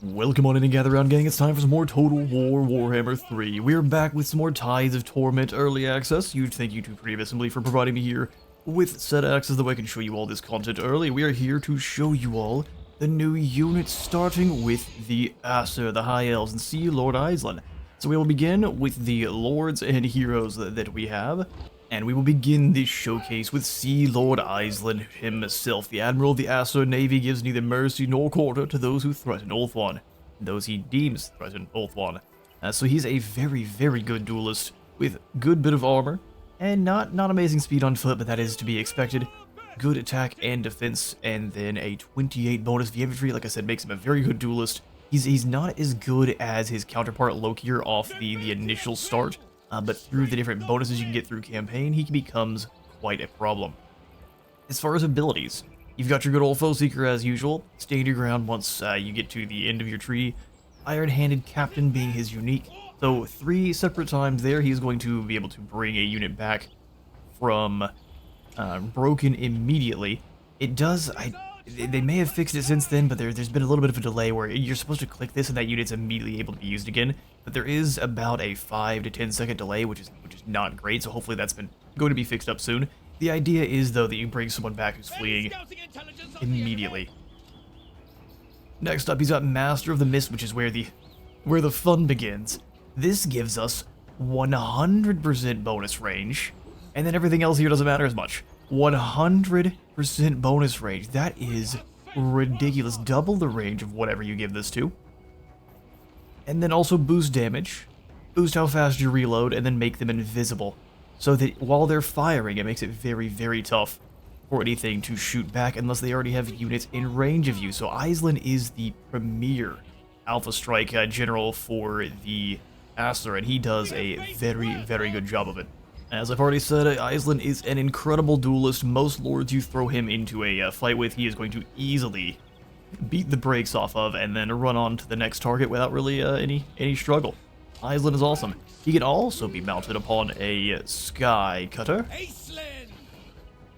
Welcome on in and gather around, gang. It's time for some more Total War Warhammer 3. We're back with some more Tides of Torment early access. Thank you to Creative Assembly for providing me here with set access that way I can show you all this content early. We are here to show you all the new units, starting with the Aesir, the High Elves, and see Lord Aislinn. So we will begin with the lords and heroes that we have, and we will begin this showcase with Sea Lord Aislinn himself. The Admiral of the Aesir Navy gives neither mercy nor quarter to those who threaten Ulthuan, and those he deems threaten Ulthuan. So he's a very, very good duelist with good bit of armor, and not amazing speed on foot, but that is to be expected. Good attack and defense, and then a 28 bonus V infantry. Like I said, makes him a very good duelist. He's not as good as his counterpart Lokier off the initial start, but through the different bonuses you can get through campaign, he becomes quite a problem. As far as abilities, you've got your good old Foe Seeker as usual. Stand your ground once you get to the end of your tree. Iron-Handed Captain being his unique. So 3 separate times there, he's going to be able to bring a unit back from broken immediately. It does, they may have fixed it since then, but there's been a little bit of a delay where you're supposed to click this and that unit's immediately able to be used again. But there is about a 5 to 10 second delay, which is not great, so hopefully that's going to be fixed up soon. The idea is, though, that you bring someone back who's fleeing immediately. Next up, he's got Master of the Mist, which is where the fun begins. This gives us 100% bonus range, and then everything else here doesn't matter as much. 100% bonus range. That is ridiculous. Double the range of whatever you give this to. And then also boost damage, boost how fast you reload, and then make them invisible. So that while they're firing, it makes it very, very tough for anything to shoot back unless they already have units in range of you. So Aislinn is the premier Alpha Strike general for the Aesir, and he does a very, very good job of it. As I've already said, Aislinn is an incredible duelist. Most lords you throw him into a fight with, he is going to easily beat the brakes off of and then run on to the next target without really any struggle. Aislinn is awesome. He can also be mounted upon a Skycutter,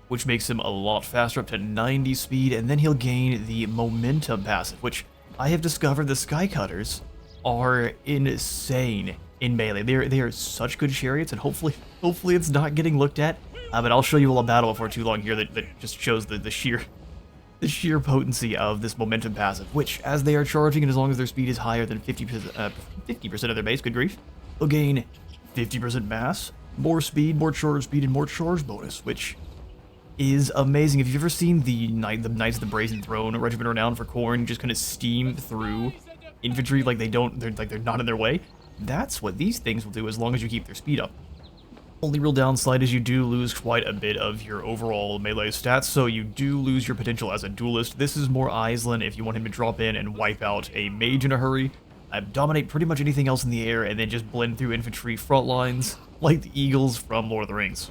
which makes him a lot faster, up to 90 speed, and then he'll gain the momentum passive, which I have discovered the Skycutters are insane in melee. They are such good chariots, and hopefully it's not getting looked at. But I'll show you all a battle before too long here that just shows the sheer potency of this momentum passive, which, as they are charging, and as long as their speed is higher than 50% of their base, good grief, they'll gain 50% mass, more speed, more charge speed, and more charge bonus, which is amazing. If you've ever seen the Knights of the Brazen Throne, Regiment renowned for Khorne, just kind of steam through infantry like they're not in their way, that's what these things will do as long as you keep their speed up. Only real downside is you do lose quite a bit of your overall melee stats, so you do lose your potential as a duelist. This is more Aislinn if you want him to drop in and wipe out a mage in a hurry, dominate pretty much anything else in the air, and then just blend through infantry front lines like the Eagles from Lord of the Rings.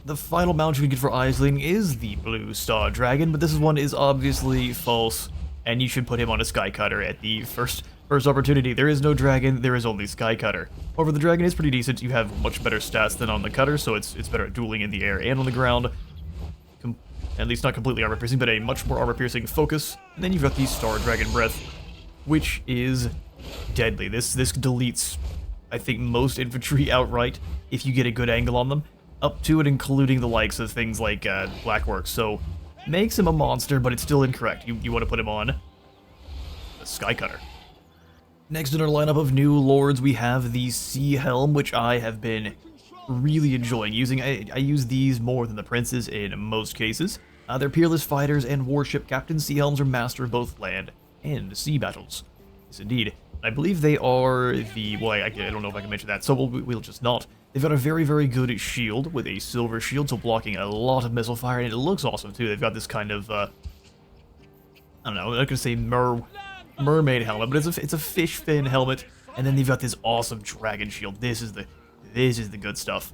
The final mount you can get for Aislinn is the Blue Star Dragon, but this one is obviously false, and you should put him on a Skycutter at the first opportunity. There is no dragon, there is only Skycutter. However, the dragon is pretty decent. You have much better stats than on the cutter, so it's better at dueling in the air and on the ground. At least not completely armor-piercing, but a much more armor-piercing focus. And then you've got the Star Dragon Breath, which is deadly. This deletes, I think, most infantry outright if you get a good angle on them, up to and including the likes of things like Blackworks. So makes him a monster, but it's still incorrect. You want to put him on the Skycutter. Next in our lineup of new lords, we have the Sea Helm, which I have been really enjoying using. I use these more than the princes in most cases. They're peerless fighters and warship captains. Sea Helms are master of both land and sea battles. Yes, indeed. I believe they are the... well, I don't know if I can mention that, so we'll just not. They've got a very, very good shield with a silver shield, so blocking a lot of missile fire, and it looks awesome, too. They've got this kind of, I don't know, I'm not going to say mermaid helmet, but it's a fish fin helmet, and then they've got this awesome dragon shield. This is the good stuff.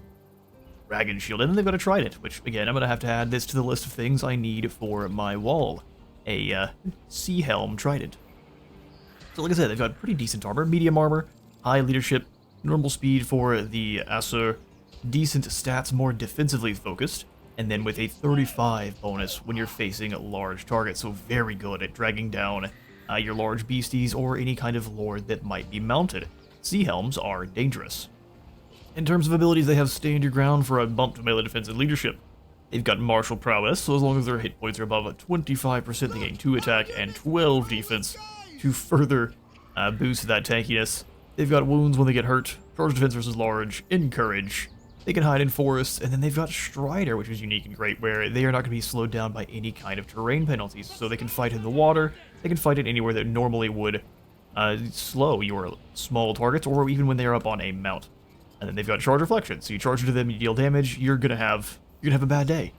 Dragon shield, and then they've got a trident, which again I'm gonna have to add this to the list of things I need for my wall. A Sea Helm trident. So like I said, they've got pretty decent armor, medium armor, high leadership, normal speed for the Aesir, decent stats, more defensively focused, and then with a 35 bonus when you're facing large targets, so very good at dragging down your large beasties, or any kind of lord that might be mounted. Sea Helms are dangerous. In terms of abilities, they have Stand Your Ground for a bump to melee defense and leadership. They've got Martial Prowess, so as long as their hit points are above a 25%, they gain 2 attack and 12 defense to further boost that tankiness. They've got Wounds when they get hurt, Charge Defense versus Large, Encourage. They can hide in forests, and then they've got Strider, which is unique and great, where they are not going to be slowed down by any kind of terrain penalties. So they can fight in the water, they can fight it anywhere that normally would slow your small targets, or even when they are up on a mount. And then they've got Charge Reflection, so you charge into them, you deal damage, you're gonna have a bad day.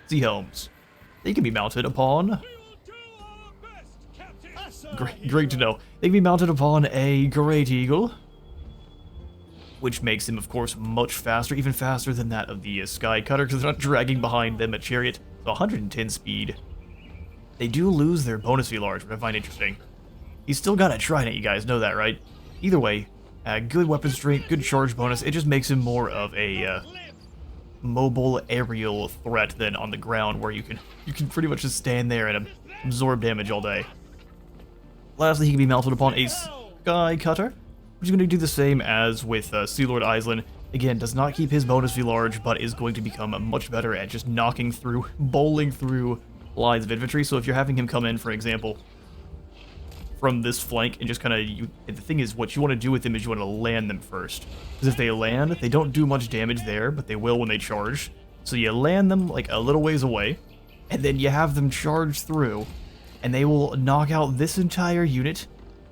Sea Helms. They can be mounted upon... Great to know. They can be mounted upon a Great Eagle, which makes them, of course, much faster, even faster than that of the Skycutter, because they're not dragging behind them a chariot. So 110 speed. They do lose their bonus V large, which I find interesting. He's still got a trident, you guys know that, right? Either way, good weapon strength, good charge bonus. It just makes him more of a mobile aerial threat than on the ground, where you can pretty much just stand there and absorb damage all day. Lastly, he can be mounted upon a Skycutter, which is going to do the same as with Lord Aislinn. Again, does not keep his bonus V large, but is going to become much better at just knocking through, bowling through lines of infantry. So if you're having him come in, for example, from this flank and just kind of, the thing is, what you want to do with them is you want to land them first. Because if they land, they don't do much damage there, but they will when they charge. So you land them like a little ways away, and then you have them charge through, and they will knock out this entire unit,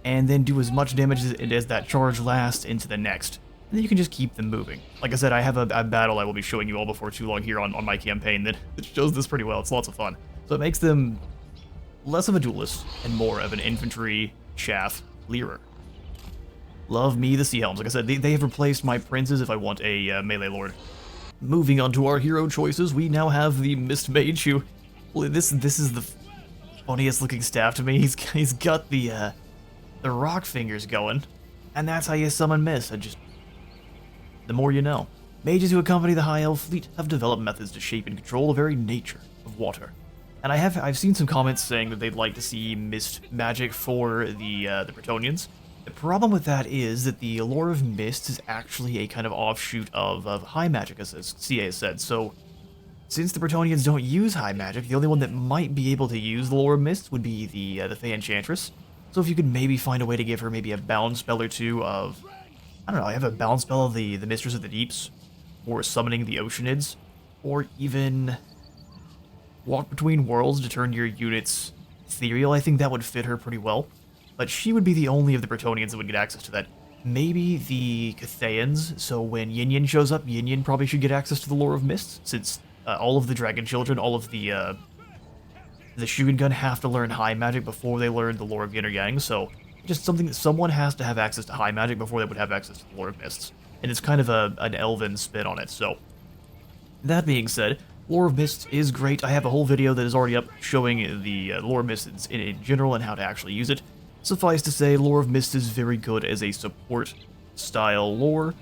and then do as much damage as that charge lasts into the next. And then you can just keep them moving. Like I said, I have a battle I will be showing you all before too long here on my campaign that shows this pretty well. It's lots of fun. So it makes them less of a duelist and more of an infantry chaff leader. Love me the Sea Helms. Like I said, they have replaced my princes if I want a melee lord. Moving on to our hero choices, we now have the Mist Mage, who... Well, this is the funniest looking staff to me. He's got the rock fingers going, and that's how you summon Mist. The more you know. Mages who accompany the High Elf fleet have developed methods to shape and control the very nature of water. And I've seen some comments saying that they'd like to see Mist magic for the Bretonnians. The problem with that is that the lore of Mist is actually a kind of offshoot of high magic, as CA has said. So, since the Bretonnians don't use high magic, the only one that might be able to use the lore of Mist would be the Fey Enchantress. So if you could maybe find a way to give her maybe a bound spell or two of, I don't know, I have a bound spell of the Mistress of the Deeps, or summoning the Oceanids, or even Walk Between Worlds to turn your units ethereal. I think that would fit her pretty well. But she would be the only of the Bretonnians that would get access to that. Maybe the Cathayans, so when Yin Yin shows up, Yin Yin probably should get access to the lore of Mist, since all of the Dragon Children, all of the Shogun have to learn high magic before they learn the lore of Yin or Yang, so just something that someone has to have access to high magic before they would have access to the lore of Mists. And it's kind of an elven spin on it, so. That being said, lore of Mists is great. I have a whole video that is already up showing the lore of Mists in general and how to actually use it. Suffice to say, lore of Mist is very good as a support style lore,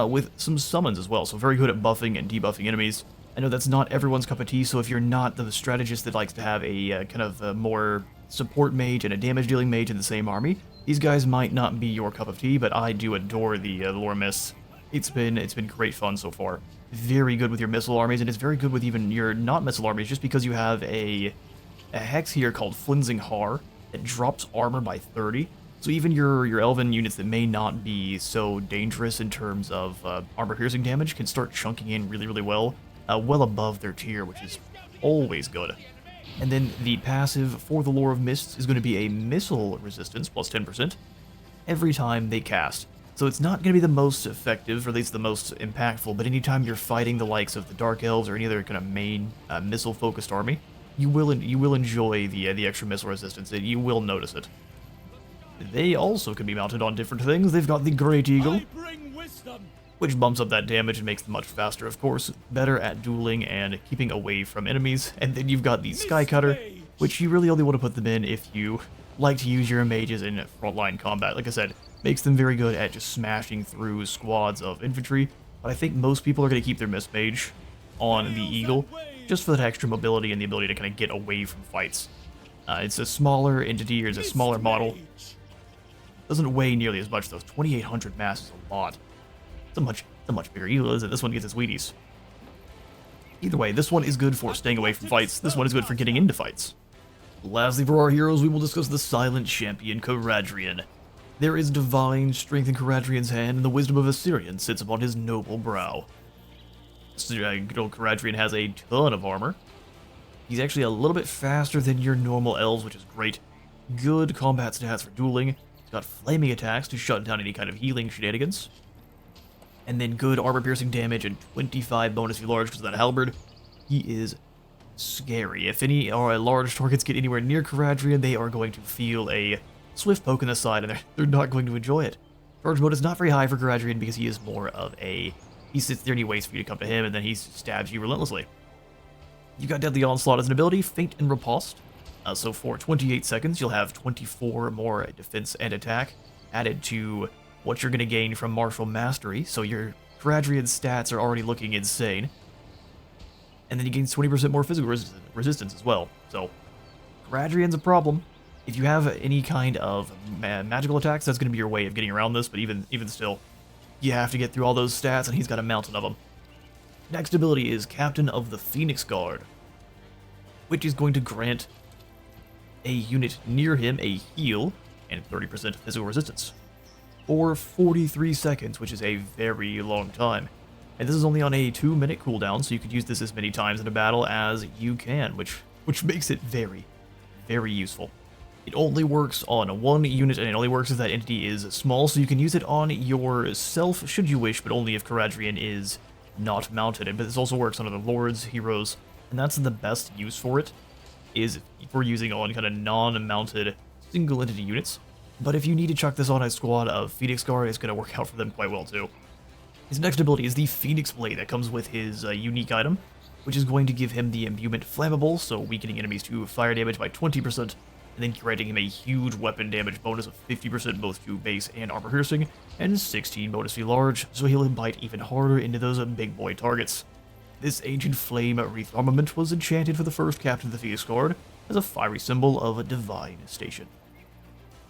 with some summons as well, so very good at buffing and debuffing enemies. I know that's not everyone's cup of tea, so if you're not the strategist that likes to have a kind of a more support mage and a damage dealing mage in the same army, these guys might not be your cup of tea, but I do adore the lore Mists. It's been great fun so far. Very good with your missile armies, and it's very good with even your not missile armies, just because you have a hex here called Flinsing Har that drops armor by 30. So even your elven units that may not be so dangerous in terms of armor piercing damage can start chunking in really, really well above their tier, which is always good. And then the passive for the lore of Mists is going to be a missile resistance plus 10% every time they cast. So it's not going to be the most effective, or at least the most impactful, but anytime you're fighting the likes of the Dark Elves or any other kind of main missile-focused army, you will enjoy the extra missile resistance, and you will notice it. They also can be mounted on different things. They've got the Great Eagle, which bumps up that damage and makes them much faster, of course, better at dueling and keeping away from enemies. And then you've got the Skycutter, which you really only want to put them in if you like to use your mages in frontline combat. Like I said, makes them very good at just smashing through squads of infantry, but I think most people are going to keep their Mist Mage on the Eagle, just for that extra mobility and the ability to kind of get away from fights. It's a smaller entity, or it's a smaller model. Doesn't weigh nearly as much though. 2,800 mass is a lot. It's a much bigger eel, isn't it? This one gets its Wheaties. Either way, this one is good for staying away from fights. This one is good for getting into fights. Lastly, for our heroes, we will discuss the Silent Champion, Caradryan. There is divine strength in Caradryan's hand, and the wisdom of Assyrian sits upon his noble brow. Good old Caradryan has a ton of armor. He's actually a little bit faster than your normal elves, which is great. Good combat stats for dueling. He's got flaming attacks to shut down any kind of healing shenanigans. And then good armor-piercing damage and 25 bonus if you large because of that halberd. He is scary. If any large targets get anywhere near Caradryan, they are going to feel a swift poke in the side, and they're not going to enjoy it. Charge mode is not very high for Caradryan because he is more of a... He sits there and he waits for you to come to him, and then he stabs you relentlessly. You got Deadly Onslaught as an ability, Feint and Riposte. So for 28 seconds, you'll have 24 more defense and attack added to what you're going to gain from Martial Mastery, so your Caradryan's stats are already looking insane. And then you gain 20% more physical resistance as well. So, Caradryan's a problem. If you have any kind of magical attacks, that's going to be your way of getting around this, but even still, you have to get through all those stats, and he's got a mountain of them. Next ability is Captain of the Phoenix Guard, which is going to grant a unit near him a heal and 30% physical resistance for 43 seconds, which is a very long time. And this is only on a 2-minute cooldown, so you could use this as many times in a battle as you can, which makes it very, very useful. It only works on one unit, and it only works if that entity is small, so you can use it on yourself should you wish, but only if Caradryan is not mounted. But this also works on other lords, heroes, and that's the best use for it, is if we're using on kind of non-mounted single entity units. But if you need to chuck this on a squad of Phoenix Guard, it's going to work out for them quite well too. His next ability is the Phoenix Blade that comes with his unique item, which is going to give him the imbuement Flammable, so weakening enemies to fire damage by 20%, and then granting him a huge weapon damage bonus of 50% both to base and armor piercing, and 16 bonus to large, so he'll bite even harder into those big boy targets. This Ancient Flame Wreath armament was enchanted for the first captain of the Phoenix Guard as a fiery symbol of a divine station.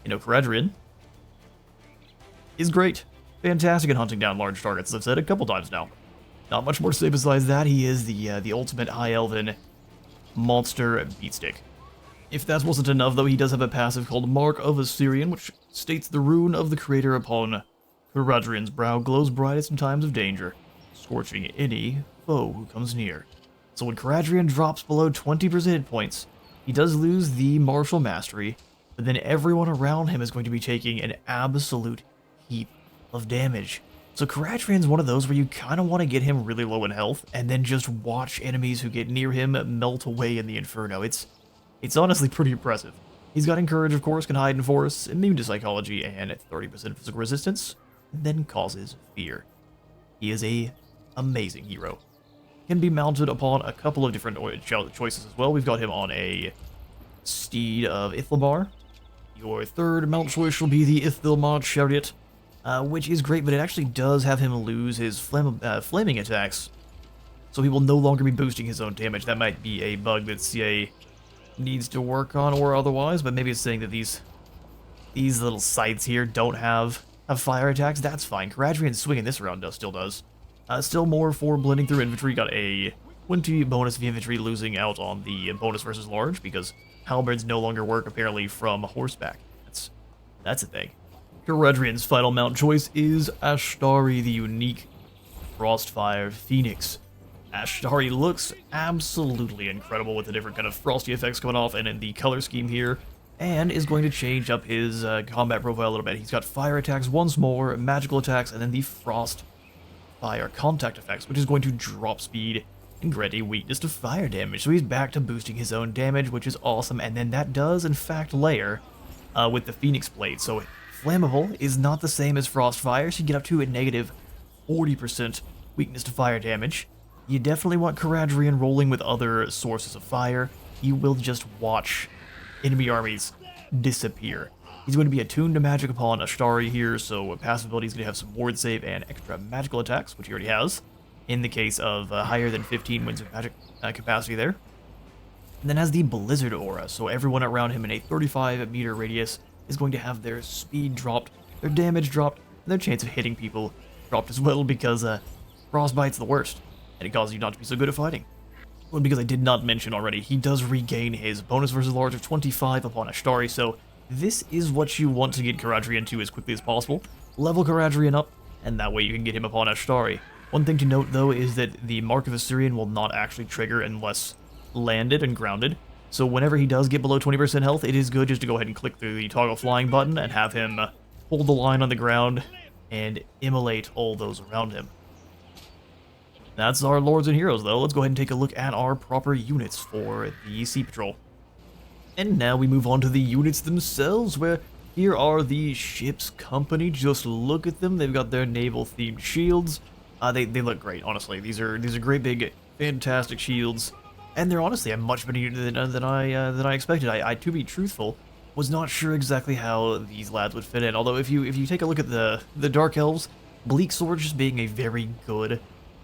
Caradryan is great. Fantastic at hunting down large targets, as I've said a couple times now. Not much more to say besides that. He is the ultimate High Elven monster beatstick. If that wasn't enough, though, he does have a passive called Mark of Assyrian, which states the rune of the creator upon Caradryan's brow glows brightest in times of danger, scorching any foe who comes near. So when Caradryan drops below 20% hit points, he does lose the martial mastery, but then everyone around him is going to be taking an absolute heap of damage. So Caradryan's one of those where you kind of want to get him really low in health, and then just watch enemies who get near him melt away in the inferno. It's honestly pretty impressive. He's got Encourage, of course, can hide in forests, immune to psychology, and 30% physical resistance, and then causes fear. He is a amazing hero. Can be mounted upon a couple of different choices as well. We've got him on a Steed of Ithilmar. Your third mount choice will be the Ithilmar Chariot, which is great, but it actually does have him lose his flaming attacks, so he will no longer be boosting his own damage. That might be a bug that CA needs to work on or otherwise, but maybe it's saying that these little sights here don't have fire attacks. That's fine. Caradryan's swinging this around still does. Still more for blending through infantry. Got a 20 bonus of infantry, losing out on the bonus versus large because halberds no longer work apparently from horseback. That's a thing. Caradryan's final mount choice is Ashtari, the unique Frostfire Phoenix. Ashtari looks absolutely incredible with the different kind of frosty effects coming off and in the color scheme here, and is going to change up his combat profile a little bit. He's got fire attacks once more, magical attacks, and then the frost fire contact effects, which is going to drop speed and grant a weakness to fire damage. So he's back to boosting his own damage, which is awesome, and then that does in fact layer with the Phoenix Blade. So Flammable is not the same as Frostfire, so you get up to a negative 40% weakness to fire damage. You definitely want Caradryan rolling with other sources of fire. You will just watch enemy armies disappear. He's going to be attuned to magic upon Ashtari here, so passive ability is going to have some ward save and extra magical attacks, which he already has, in the case of higher than 15 winds of magic capacity there. and then has the Blizzard Aura, so everyone around him in a 35-meter radius is going to have their speed dropped, their damage dropped, and their chance of hitting people dropped as well, because Frostbite's the worst, and it causes you not to be so good at fighting. Well, because I did not mention already, he does regain his bonus versus large of 25 upon Ashtari, so this is what you want to get Caradryan to as quickly as possible. Level Caradryan up, and that way you can get him upon Ashtari. One thing to note, though, is that the Mark of Assyrian will not actually trigger unless landed and grounded. So whenever he does get below 20% health, it is good just to go ahead and click through the toggle flying button and have him hold the line on the ground and immolate all those around him. That's our Lords and Heroes, though. Let's go ahead and take a look at our proper units for the Sea Patrol. And now we move on to the units themselves, where here are the ship's company. Just look at them. They've got their naval-themed shields. They look great, honestly. These are great big, fantastic shields, and they're honestly a much better unit than I expected. I, to be truthful, was not sure exactly how these lads would fit in. Although if you take a look at the Dark Elves, Bleak Sword just being a very good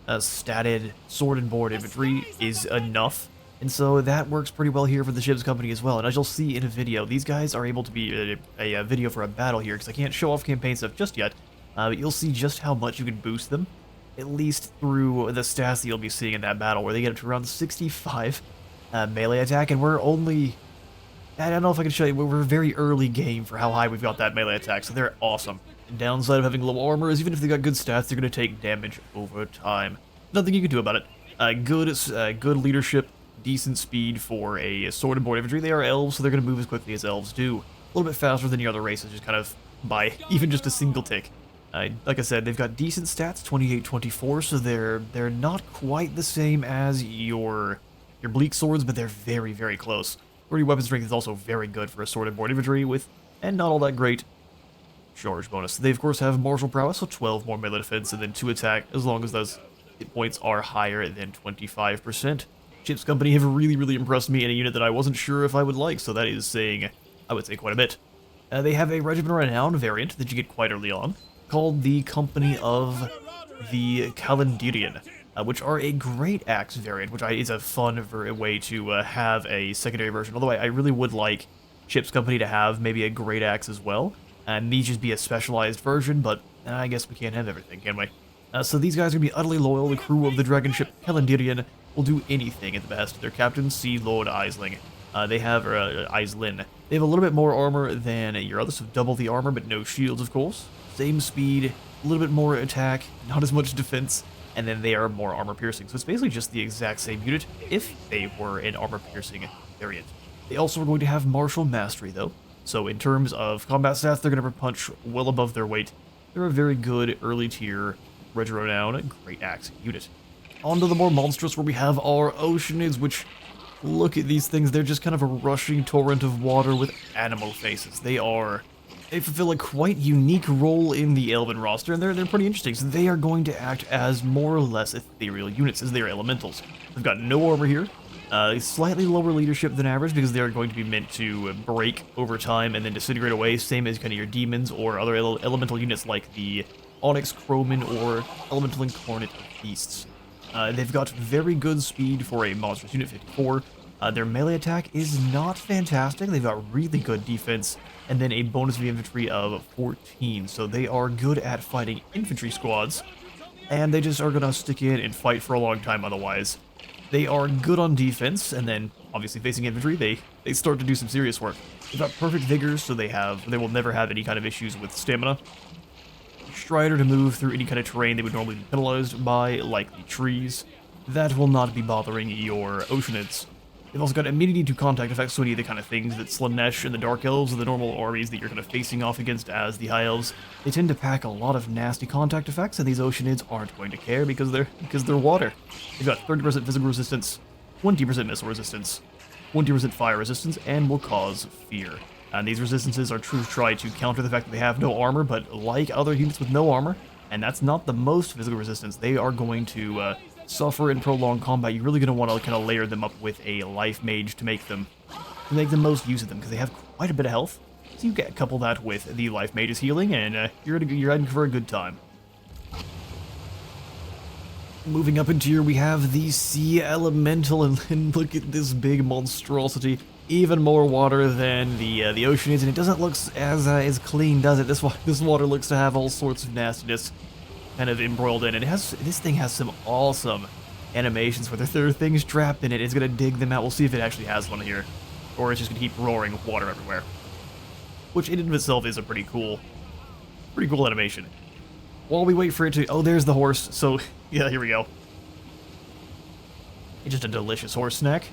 statted sword and board infantry is enough. And so that works pretty well here for the ship's company as well. And as you'll see in a video, these guys are able to be a video for a battle here, because I can't show off campaign stuff just yet. But you'll see just how much you can boost them, at least through the stats that you'll be seeing in that battle, where they get up to around 65 melee attack, and we're only... I don't know if I can show you, we're very early game for how high we've got that melee attack, so they're awesome. The downside of having low armor is even if they got good stats, they're going to take damage over time. Nothing you can do about it. Good leadership, decent speed for a sword and board infantry. They are elves, so they're going to move as quickly as elves do. A little bit faster than the other races, just kind of by even just a single tick. Like I said, they've got decent stats, 28-24, so they're not quite the same as your Bleak Swords, but they're very, very close. 30 weapon strength is also very good for a sword and board infantry with, and not all that great, charge bonus. They, of course, have martial prowess, so 12 more melee defense, and then 2 attack, as long as those hit points are higher than 25%. Ship's company have really, really impressed me in a unit that I wasn't sure if I would like, so that is saying, I would say, quite a bit. They have a Regiment Renown variant that you get quite early on, called the Company of the Caradryan, which are a great axe variant, which is a fun way to have a secondary version. Although I really would like Ship's Company to have maybe a great axe as well, and these just be a specialized version, but I guess we can't have everything, can we? So these guys are going to be utterly loyal. The crew of the dragon ship Caradryan will do anything at the best. Their captain, Lord Aislinn. They have Aislinn. They have a little bit more armor than your others, so double the armor, but no shields, of course. Same speed, a little bit more attack, not as much defense, and then they are more armor piercing. So it's basically just the exact same unit if they were an armor piercing variant. They also are going to have martial mastery, though. So in terms of combat stats, they're going to punch well above their weight. They're a very good early tier Regiment Renown great axe unit. On to the more monstrous, where we have our Oceanids, which, look at these things, they're just kind of a rushing torrent of water with animal faces. They fulfill a quite unique role in the Elven roster, and they're pretty interesting. So they are going to act as more or less ethereal units, as they are elementals. They've got no armor here, slightly lower leadership than average, because they're going to be meant to break over time and then disintegrate away, same as kind of your demons or other elemental units like the Onyx Crowman or Elemental Incarnate Beasts. They've got very good speed for a monstrous unit, 54. Their melee attack is not fantastic. They've got really good defense, and then a bonus of infantry of 14. So they are good at fighting infantry squads, and they just are going to stick in and fight for a long time otherwise. They are good on defense, and then, obviously facing infantry, they start to do some serious work. They've got perfect vigor, so they will never have any kind of issues with stamina. Strider to move through any kind of terrain they would normally be penalized by, like the trees. That will not be bothering your Oceanids. They've also got immunity to contact effects, so any of the kind of things that Slaanesh and the Dark Elves or the normal armies that you're kind of facing off against as the High Elves, they tend to pack a lot of nasty contact effects, and these Oceanids aren't going to care because they're water. They've got 30% physical resistance, 20% missile resistance, 20% fire resistance, and will cause fear. And these resistances are to try to counter the fact that they have no armor, but like other units with no armor, and that's not the most physical resistance, they are going to suffer in prolonged combat. You're really going to want to kind of layer them up with a life mage to make the most use of them, because they have quite a bit of health. So you get couple that with the life mage's healing, and you're heading for a good time. Moving up into here, we have the Sea Elemental, and look at this big monstrosity. Even more water than the Oceanids, and it doesn't look as clean, does it? This water looks to have all sorts of nastiness kind of embroiled in it. This thing has some awesome animations where there are things trapped in it. It's gonna dig them out. We'll see if it actually has one here, or it's just gonna keep roaring with water everywhere. Which in and of itself is a pretty cool animation. While we wait for it to... Oh, there's the horse. So, yeah, here we go. It's just a delicious horse snack.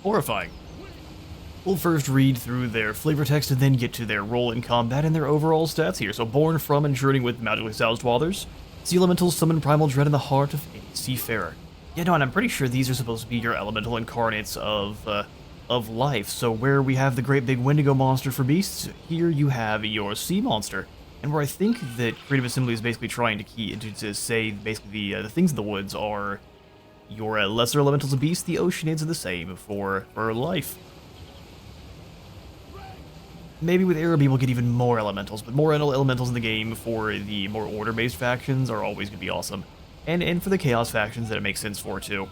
Horrifying. We'll first read through their flavor text and then get to their role in combat and their overall stats here. So, born from and journeying with magically soused dwellers, sea elementals summon primal dread in the heart of any seafarer. Yeah, no, and I'm pretty sure these are supposed to be your elemental incarnates of life. So where we have the great big Wendigo monster for beasts, here you have your sea monster. And where I think that Creative Assembly is basically trying to say basically the things in the woods are your lesser elementals of beasts, the Oceanids are the same for life. Maybe with Araby we'll get even more elementals, but more elementals in the game for the more order-based factions are always going to be awesome. And for the Chaos factions that it makes sense for, too.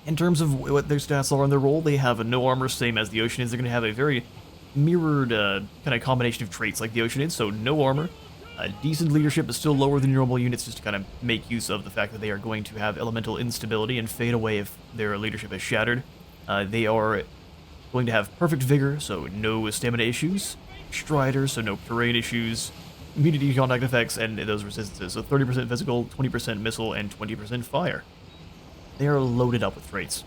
In terms of what their stats are on their role, they have a no armor, same as the Oceanids. They're going to have a very mirrored kind of combination of traits like the Oceanids, so no armor. Decent leadership, but still lower than normal units, just to kind of make use of the fact that they are going to have elemental instability and fade away if their leadership is shattered. They are going to have perfect vigor, so no stamina issues. Strider, so no terrain issues. Immunity to contact effects, and those resistances, so 30% physical, 20% missile, and 20% fire. They are loaded up with traits.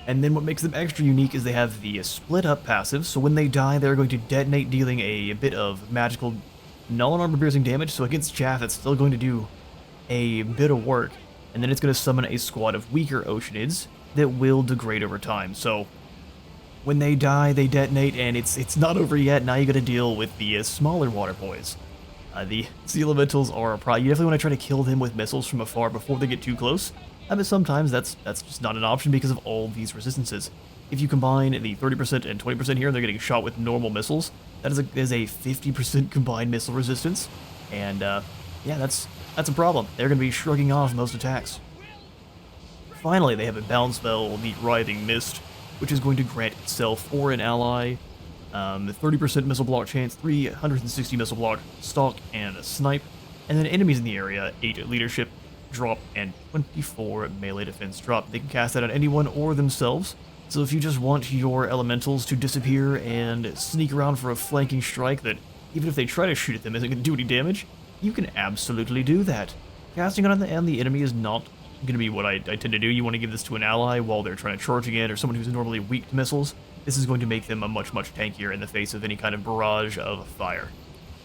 And then what makes them extra unique is they have the split up passive, so when they die they're going to detonate, dealing a bit of magical non-armor piercing damage, so against chaff it's still going to do a bit of work, and then it's going to summon a squad of weaker Oceanids that will degrade over time. So when they die they detonate, and it's not over yet. Now you got to deal with the smaller water boys. The sea elementals are a problem. You definitely want to try to kill them with missiles from afar before they get too close. But sometimes that's just not an option because of all these resistances. If you combine the 30% and 20% here and they're getting shot with normal missiles, that is a 50% combined missile resistance. And yeah, that's a problem. They're going to be shrugging off most attacks. Finally, they have a bound spell, the Writhing Mist, which is going to grant itself or an ally 30% missile block chance, 360 missile block, stalk, and a snipe. And then enemies in the area, 8 leadership drop, and 24 melee defense drop. They can cast that on anyone or themselves. So if you just want your elementals to disappear and sneak around for a flanking strike that, even if they try to shoot at them, isn't going to do any damage, you can absolutely do that. Casting it on the enemy is not going to be what I tend to do. You want to give this to an ally while they're trying to charge again, or someone who's normally weak to missiles. This is going to make them a much tankier in the face of any kind of barrage of fire.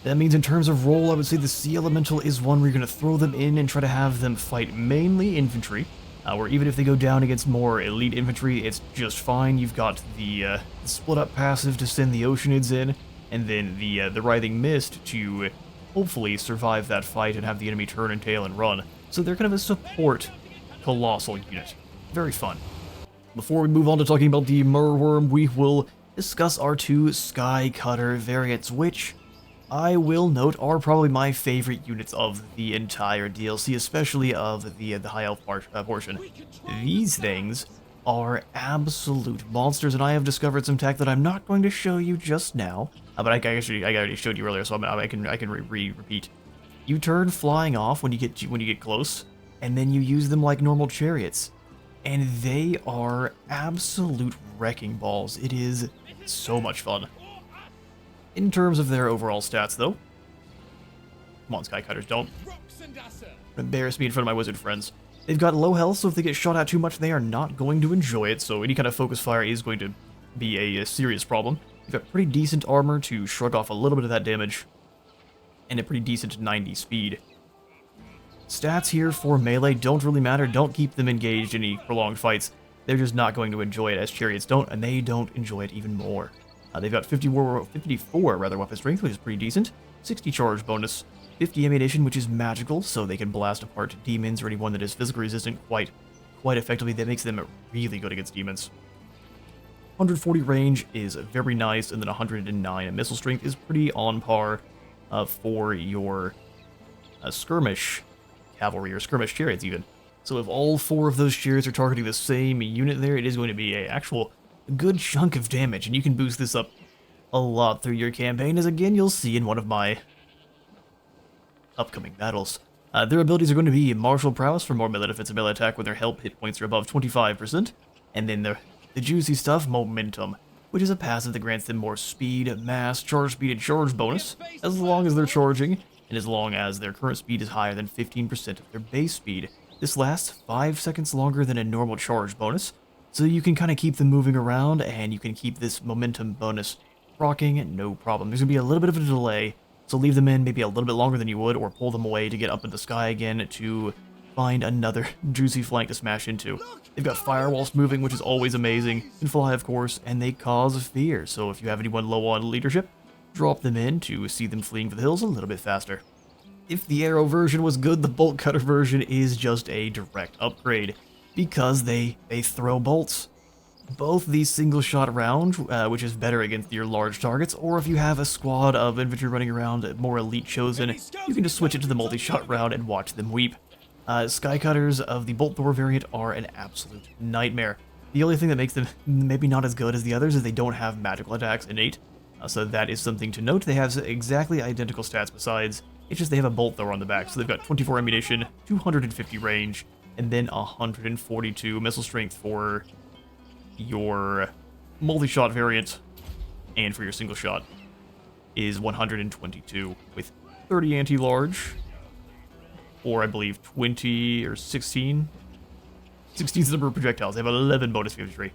That means in terms of role, I would say the Sea Elemental is one where you're going to throw them in and try to have them fight mainly infantry, or even if they go down against more elite infantry, it's just fine. You've got the split-up passive to send the Oceanids in, and then the Writhing Mist to hopefully survive that fight and have the enemy turn and tail and run. So they're kind of a support colossal unit. Very fun. Before we move on to talking about the Myrwyrm, we will discuss our 2 Skycutter variants, which I will note are probably my favorite units of the entire DLC, especially of the High Elf portion. These things are absolute monsters, and I have discovered some tech that I'm not going to show you just now, but I already showed you earlier, so I can repeat. You turn flying off when you get close, and then you use them like normal chariots, and they are absolute wrecking balls. It is so much fun. In terms of their overall stats, though, come on, Skycutters, don't embarrass me in front of my wizard friends. They've got low health, so if they get shot at too much, they are not going to enjoy it, so any kind of focus fire is going to be a serious problem. You've got pretty decent armor to shrug off a little bit of that damage, and a pretty decent 90 speed. Stats here for melee don't really matter. Don't keep them engaged in any prolonged fights. They're just not going to enjoy it, as chariots don't, and they don't enjoy it even more. They've got 54 weapon strength, which is pretty decent, 60 charge bonus, 50 ammunition, which is magical, so they can blast apart demons or anyone that is physically resistant quite effectively. That makes them really good against demons. 140 range is very nice, and then 109 missile strength is pretty on par for your skirmish cavalry or skirmish chariots even. So if all 4 of those chariots are targeting the same unit there, it is going to be a actual good chunk of damage, and you can boost this up a lot through your campaign, as again you'll see in one of my upcoming battles. Their abilities are going to be Martial Prowess for more melee defense and melee attack when their health hit points are above 25%, and then the juicy stuff, Momentum, which is a passive that grants them more speed, mass, charge speed, and charge bonus, as long as they're charging, and as long as their current speed is higher than 15% of their base speed. This lasts 5 seconds longer than a normal charge bonus, so you can kind of keep them moving around, and you can keep this momentum bonus rocking, no problem. There's going to be a little bit of a delay, so leave them in maybe a little bit longer than you would, or pull them away to get up in the sky again to find another juicy flank to smash into. They've got firewalls moving, which is always amazing, and fly of course, and they cause fear, so if you have anyone low on leadership, drop them in to see them fleeing for the hills a little bit faster. If the arrow version was good, the bolt cutter version is just a direct upgrade, because they throw bolts. Both the single shot round, which is better against your large targets, or if you have a squad of infantry running around, more elite chosen, you can just switch it to the multi-shot round and watch them weep. Skycutters of the bolt thrower variant are an absolute nightmare. The only thing that makes them maybe not as good as the others is they don't have magical attacks innate, so that is something to note. They have exactly identical stats besides. It's just they have a bolt thrower on the back, so they've got 24 ammunition, 250 range, and then 142 missile strength for your multi-shot variant, and for your single shot is 122 with 30 anti-large, or I believe 20 or 16. 16 is the number of projectiles. They have 11 bonus infantry.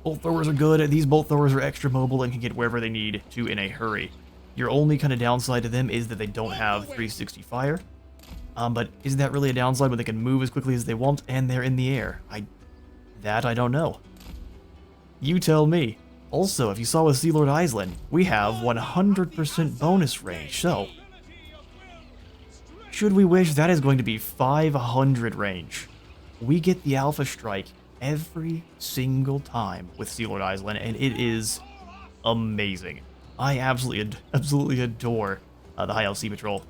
Bolt throwers are good. These bolt throwers are extra mobile and can get wherever they need to in a hurry. Your only kind of downside to them is that they don't have 360 fire. But is that really a downside when they can move as quickly as they want and they're in the air? I don't know. You tell me. Also, if you saw with Lord Aislinn, we have 100% bonus range, so should we wish, that is going to be 500 range. We get the Alpha Strike every single time with Lord Aislinn, and it is amazing. I absolutely adore the High Elves Sea Patrol.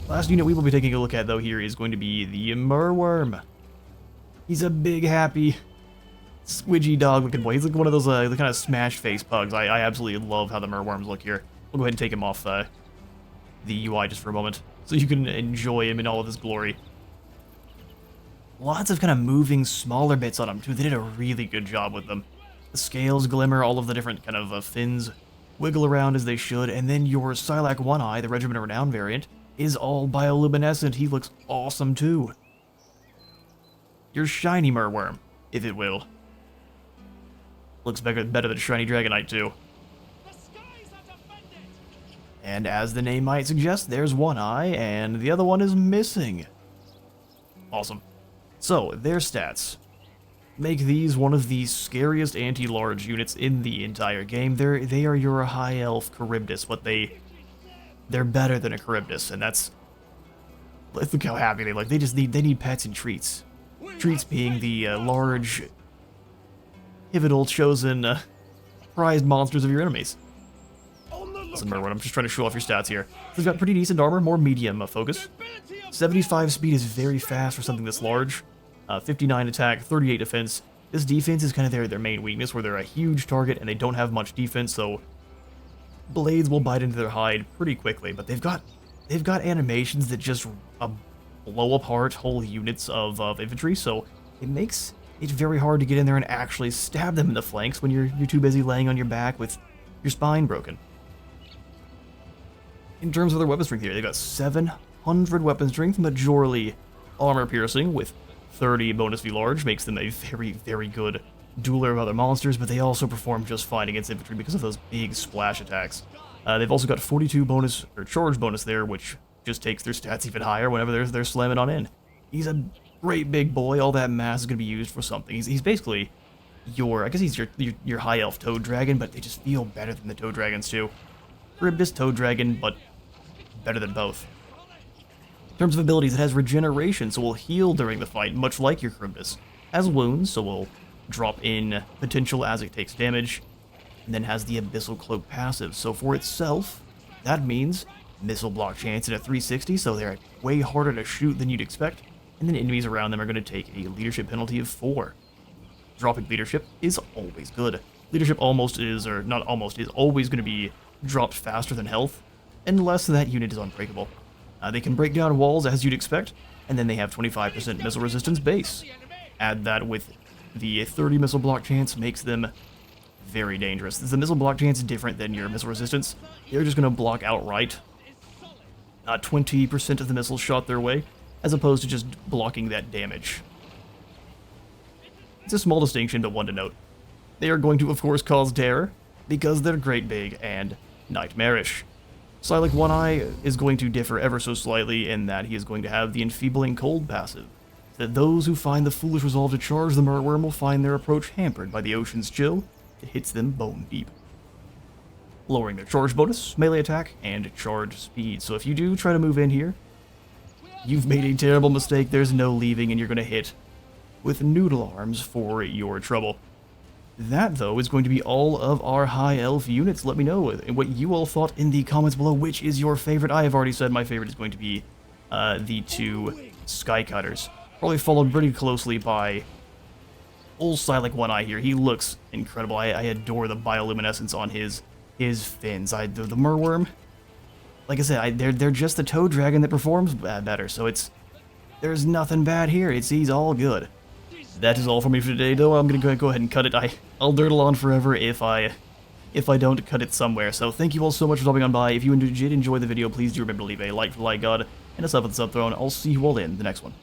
Last unit we will be taking a look at, though, here is going to be the Myrwyrm. He's a big, happy, squidgy dog-looking boy. He's like one of those the kind of smash-face pugs. I absolutely love how the Myrwyrms look here. We'll go ahead and take him off the UI just for a moment, so you can enjoy him in all of his glory. Lots of kind of moving smaller bits on him, too. They did a really good job with them. The scales glimmer, all of the different kind of fins wiggle around as they should, and then your Silac One-Eye, the Regiment of Renown variant, is all bioluminescent. He looks awesome, too. Your shiny Myrwyrm, if it will. Looks better than shiny Dragonite, too. And as the name might suggest, there's one eye, and the other one is missing. Awesome. So, their stats make these one of the scariest anti-large units in the entire game. They are your High Elf Charybdis, but they're better than a Charybdis, and that's... Look how happy they look. They need pets and treats. Treats being the large, pivotal, chosen, prized monsters of your enemies. Doesn't matter what, I'm just trying to show off your stats here. They've got pretty decent armor, more medium focus. 75 speed is very fast for something this large. 59 attack, 38 defense. This defense is kind of their main weakness, where they're a huge target and they don't have much defense, so blades will bite into their hide pretty quickly. But they've got animations that just blow apart whole units of infantry, so it makes it very hard to get in there and actually stab them in the flanks when you're too busy laying on your back with your spine broken. In terms of their weapon strength here, they've got 700 weapon strength, majorly armor piercing, with 30 bonus V large, makes them a very, very good dueler of other monsters, but they also perform just fine against infantry because of those big splash attacks. They've also got 42 bonus, or charge bonus there, which just takes their stats even higher whenever they're slamming on in. He's a great big boy. All that mass is going to be used for something. He's basically I guess he's your High Elf Toad Dragon, but they just feel better than the Toad Dragons too. Charybdis Toad Dragon, but better than both. In terms of abilities, it has regeneration, so will heal during the fight, much like your Charybdis. Has wounds, so will drop in potential as it takes damage, and then has the Abyssal Cloak passive. So for itself, that means missile block chance at a 360, so they're way harder to shoot than you'd expect, and then enemies around them are going to take a leadership penalty of 4. Dropping leadership is always good. Leadership almost is, or not almost, is always going to be dropped faster than health, unless that unit is unbreakable. They can break down walls as you'd expect, and then they have 25% missile resistance base. Add that with the 30 missile block chance makes them very dangerous. The missile block chance is different than your missile resistance. They're just going to block outright 20% of the missiles shot their way, as opposed to just blocking that damage. It's a small distinction, but one to note. They are going to, of course, cause terror, because they're great big and nightmarish. Psylocke One Eye is going to differ ever so slightly in that he is going to have the Enfeebling Cold passive, that those who find the foolish resolve to charge the Myrwyrm will find their approach hampered by the ocean's chill that hits them bone deep. Lowering their charge bonus, melee attack, and charge speed. So if you do try to move in here, you've made a terrible mistake, there's no leaving, and you're going to hit with noodle arms for your trouble. That, though, is going to be all of our High Elf units. Let me know what you all thought in the comments below. Which is your favorite? I have already said my favorite is going to be the 2 Skycutters. Probably followed pretty closely by old Psylocke One Eye here. He looks incredible. I adore the bioluminescence on his fins. The Myrwyrm, like I said, they're just the toad dragon that performs better. So there's nothing bad here. He's all good. That is all for me for today, though. I'm gonna go ahead and cut it. I'll dirtle on forever if I don't cut it somewhere. So thank you all so much for stopping on by. If you did enjoy the video, please do remember to leave a like for the like god and a sub for the sub throne. I'll see you all in the next one.